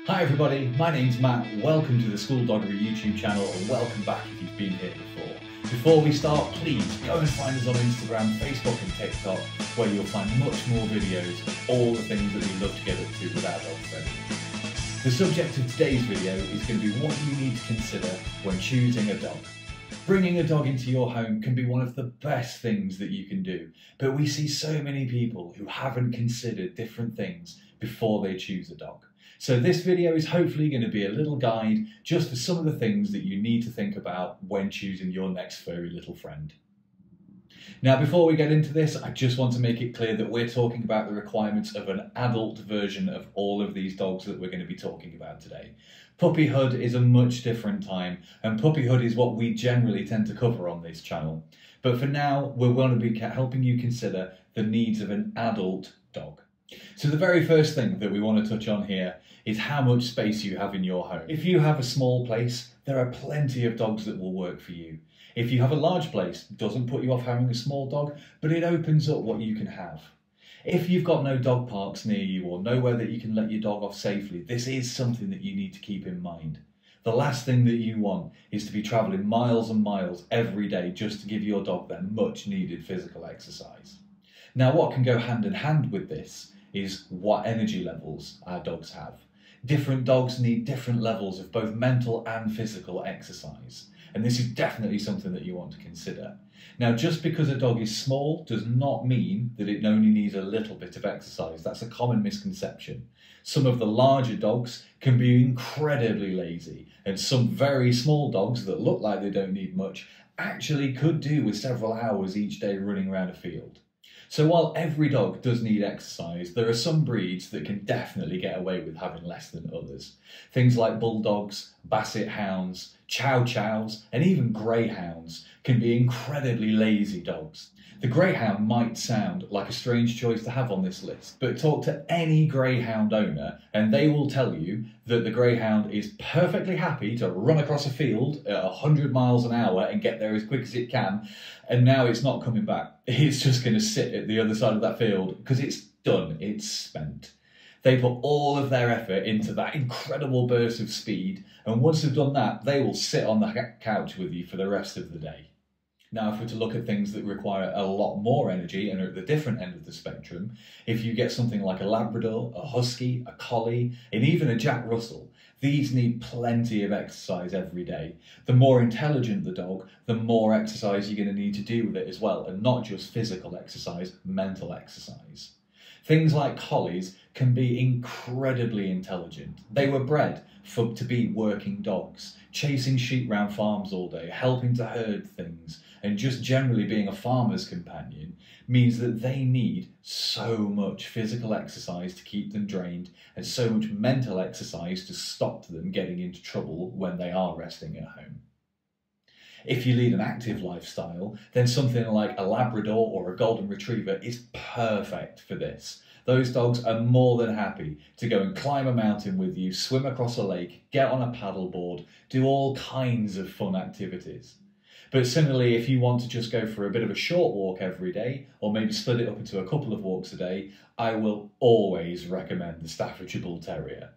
Hi everybody, my name's Matt. Welcome to the SkoolDoggery YouTube channel and welcome back if you've been here before. Before we start, please go and find us on Instagram, Facebook and TikTok, where you'll find much more videos of all the things that we love to get up to with our dog Freddie. The subject of today's video is going to be what you need to consider when choosing a dog. Bringing a dog into your home can be one of the best things that you can do, but we see so many people who haven't considered different things before they choose a dog. So this video is hopefully going to be a little guide just for some of the things that you need to think about when choosing your next furry little friend. Now, before we get into this, I just want to make it clear that we're talking about the requirements of an adult version of all of these dogs that we're going to be talking about today. Puppyhood is a much different time, and puppyhood is what we generally tend to cover on this channel. But for now, we're going to be helping you consider the needs of an adult dog. So the very first thing that we want to touch on here is how much space you have in your home. If you have a small place, there are plenty of dogs that will work for you. If you have a large place, it doesn't put you off having a small dog, but it opens up what you can have. If you've got no dog parks near you or nowhere that you can let your dog off safely, this is something that you need to keep in mind. The last thing that you want is to be travelling miles and miles every day just to give your dog that much needed physical exercise. Now, what can go hand in hand with this is what energy levels our dogs have. Different dogs need different levels of both mental and physical exercise, and this is definitely something that you want to consider. Now, just because a dog is small does not mean that it only needs a little bit of exercise. That's a common misconception. Some of the larger dogs can be incredibly lazy, and some very small dogs that look like they don't need much actually could do with several hours each day running around a field. So while every dog does need exercise, there are some breeds that can definitely get away with having less than others. Things like bulldogs, basset hounds, chow chows, and even greyhounds can be incredibly lazy dogs. The greyhound might sound like a strange choice to have on this list, but talk to any greyhound owner and they will tell you that the greyhound is perfectly happy to run across a field at 100 miles an hour and get there as quick as it can, and now it's not coming back. It's just going to sit at the other side of that field because it's done, it's spent. They put all of their effort into that incredible burst of speed, and once they've done that, they will sit on the couch with you for the rest of the day. Now, if we're to look at things that require a lot more energy and are at the different end of the spectrum, if you get something like a Labrador, a Husky, a Collie, and even a Jack Russell, these need plenty of exercise every day. The more intelligent the dog, the more exercise you're going to need to do with it as well, and not just physical exercise, mental exercise. Things like collies can be incredibly intelligent. They were bred to be working dogs, chasing sheep round farms all day, helping to herd things, and just generally being a farmer's companion means that they need so much physical exercise to keep them drained and so much mental exercise to stop them getting into trouble when they are resting at home. If you lead an active lifestyle, then something like a Labrador or a Golden Retriever is perfect for this. Those dogs are more than happy to go and climb a mountain with you, swim across a lake, get on a paddleboard, do all kinds of fun activities. But similarly, if you want to just go for a bit of a short walk every day, or maybe split it up into a couple of walks a day, I will always recommend the Staffordshire Bull Terrier.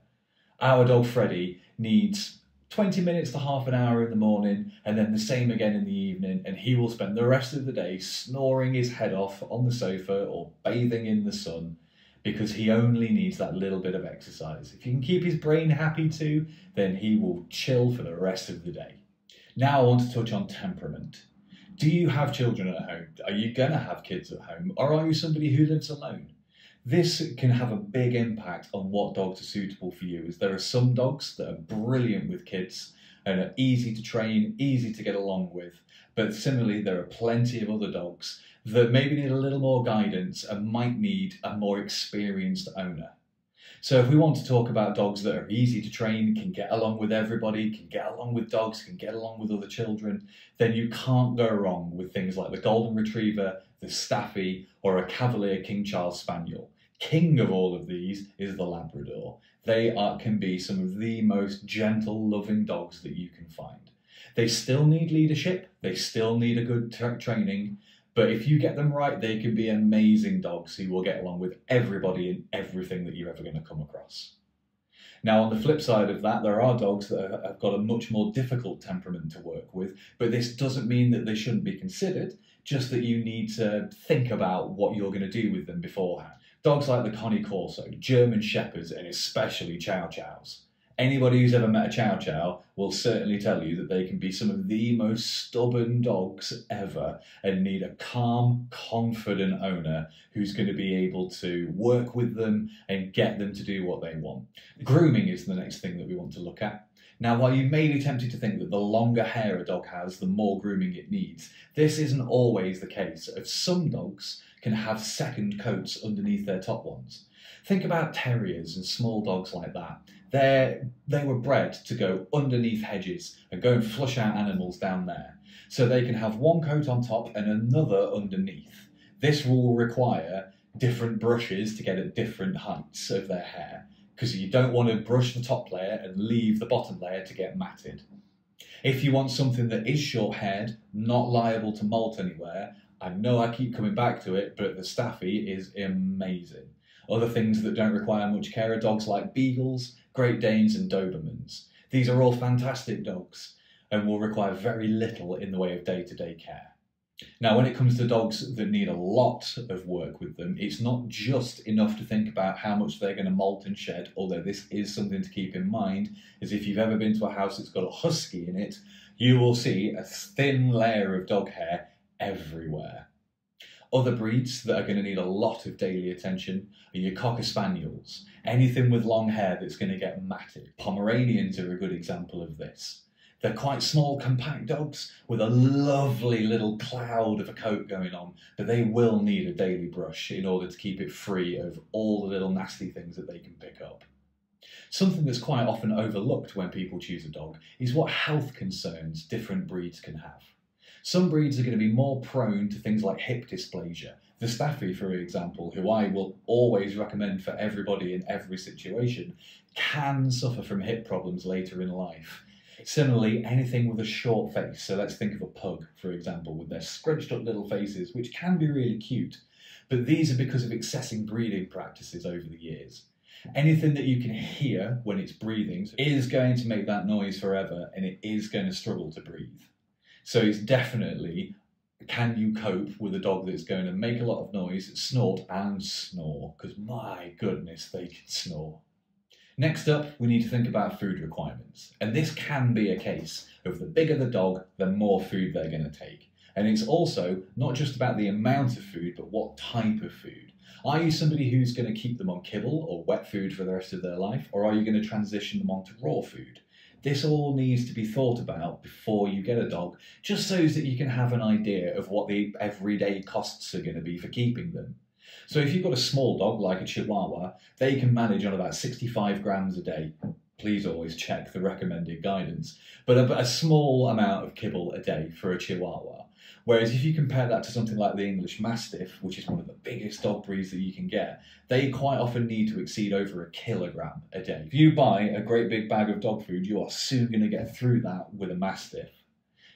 Our dog Freddie needs 20 minutes to half an hour in the morning, and then the same again in the evening, and he will spend the rest of the day snoring his head off on the sofa or bathing in the sun, because he only needs that little bit of exercise. If you can keep his brain happy too, then he will chill for the rest of the day. Now I want to touch on temperament. Do you have children at home? Are you going to have kids at home? Or are you somebody who lives alone? This can have a big impact on what dogs are suitable for you, as there are some dogs that are brilliant with kids and are easy to train, easy to get along with. But similarly, there are plenty of other dogs that maybe need a little more guidance and might need a more experienced owner. So if we want to talk about dogs that are easy to train, can get along with everybody, can get along with dogs, can get along with other children, then you can't go wrong with things like the Golden Retriever, the Staffy, or a Cavalier King Charles Spaniel. King of all of these is the Labrador. They can be some of the most gentle, loving dogs that you can find. They still need leadership, they still need a good training, but if you get them right, they can be amazing dogs who will get along with everybody and everything that you're ever going to come across. Now, on the flip side of that, there are dogs that have got a much more difficult temperament to work with, but this doesn't mean that they shouldn't be considered, just that you need to think about what you're going to do with them beforehand. Dogs like the Connie Corso, German Shepherds, and especially Chow Chows. Anybody who's ever met a Chow Chow will certainly tell you that they can be some of the most stubborn dogs ever and need a calm, confident owner who's going to be able to work with them and get them to do what they want. Grooming is the next thing that we want to look at. Now, while you may be tempted to think that the longer hair a dog has, the more grooming it needs, this isn't always the case, as some dogs can have second coats underneath their top ones. Think about terriers and small dogs like that. They were bred to go underneath hedges and go and flush out animals down there. So they can have one coat on top and another underneath. This will require different brushes to get at different heights of their hair, because you don't want to brush the top layer and leave the bottom layer to get matted. If you want something that is short-haired, not liable to molt anywhere, I know I keep coming back to it, but the Staffy is amazing. Other things that don't require much care are dogs like Beagles, Great Danes and Dobermans. These are all fantastic dogs and will require very little in the way of day-to-day care. Now, when it comes to dogs that need a lot of work with them, it's not just enough to think about how much they're going to molt and shed, although this is something to keep in mind, as if you've ever been to a house that's got a husky in it, you will see a thin layer of dog hair everywhere. Other breeds that are going to need a lot of daily attention are your Cocker Spaniels, anything with long hair that's going to get matted. Pomeranians are a good example of this. They're quite small, compact dogs with a lovely little cloud of a coat going on, but they will need a daily brush in order to keep it free of all the little nasty things that they can pick up. Something that's quite often overlooked when people choose a dog is what health concerns different breeds can have. Some breeds are going to be more prone to things like hip dysplasia. The Staffy, for example, who I will always recommend for everybody in every situation, can suffer from hip problems later in life. Similarly, anything with a short face, so let's think of a pug, for example, with their scrunched up little faces, which can be really cute, but these are because of excessive breeding practices over the years. Anything that you can hear when it's breathing is going to make that noise forever, and it is going to struggle to breathe. So it's definitely, can you cope with a dog that's going to make a lot of noise, snort and snore? Because my goodness, they can snore. Next up, we need to think about food requirements. And this can be a case of the bigger the dog, the more food they're going to take. And it's also not just about the amount of food, but what type of food. Are you somebody who's going to keep them on kibble or wet food for the rest of their life? Or are you going to transition them onto raw food? This all needs to be thought about before you get a dog, just so that you can have an idea of what the everyday costs are going to be for keeping them. So if you've got a small dog like a Chihuahua, they can manage on about 65 grams a day. Please always check the recommended guidance, but a small amount of kibble a day for a Chihuahua. Whereas if you compare that to something like the English Mastiff, which is one of the biggest dog breeds that you can get, they quite often need to exceed over 1 kilogram a day. If you buy a great big bag of dog food, you are soon going to get through that with a Mastiff.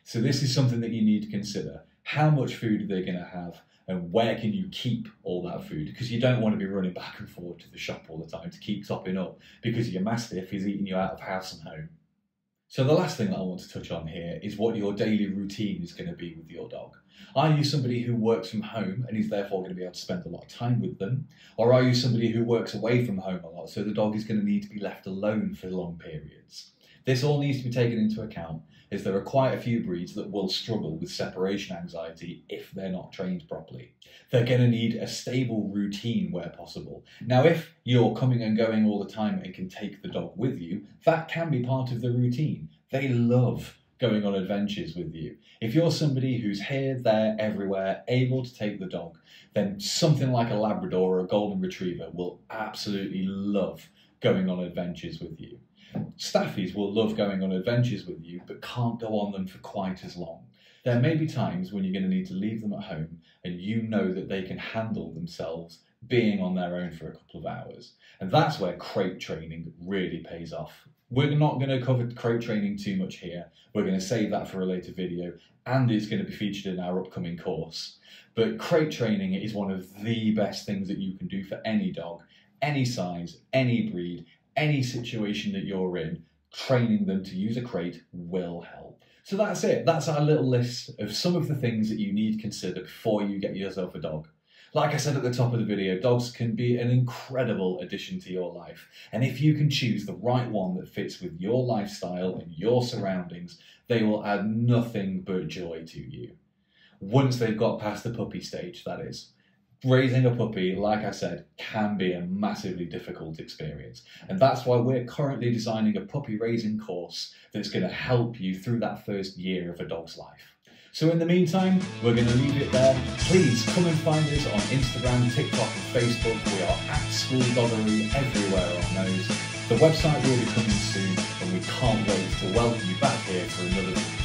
So this is something that you need to consider. How much food are they going to have, and where can you keep all that food? Because you don't want to be running back and forward to the shop all the time to keep topping up, because your Mastiff is eating you out of house and home. So the last thing that I want to touch on here is what your daily routine is going to be with your dog. Are you somebody who works from home and is therefore going to be able to spend a lot of time with them? Or are you somebody who works away from home a lot, so the dog is going to need to be left alone for long periods? This all needs to be taken into account, as there are quite a few breeds that will struggle with separation anxiety if they're not trained properly. They're going to need a stable routine where possible. Now, if you're coming and going all the time and can take the dog with you, that can be part of the routine. They love going on adventures with you. If you're somebody who's here, there, everywhere, able to take the dog, then something like a Labrador or a Golden Retriever will absolutely love going on adventures with you. Staffies will love going on adventures with you, but can't go on them for quite as long. There may be times when you're going to need to leave them at home and you know that they can handle themselves being on their own for a couple of hours. And that's where crate training really pays off. We're not going to cover crate training too much here. We're going to save that for a later video, and it's going to be featured in our upcoming course. But crate training is one of the best things that you can do for any dog, any size, any breed, any situation that you're in, training them to use a crate will help. So that's it. That's our little list of some of the things that you need to consider before you get yourself a dog. Like I said at the top of the video, dogs can be an incredible addition to your life. And if you can choose the right one that fits with your lifestyle and your surroundings, they will add nothing but joy to you. Once they've got past the puppy stage, that is. Raising a puppy, like I said, can be a massively difficult experience. And that's why we're currently designing a puppy raising course that's going to help you through that first year of a dog's life. So in the meantime, we're going to leave it there. Please come and find us on Instagram, TikTok and Facebook. We are at SkoolDoggery everywhere on those. The website will be coming soon, and we can't wait to welcome you back here for another video.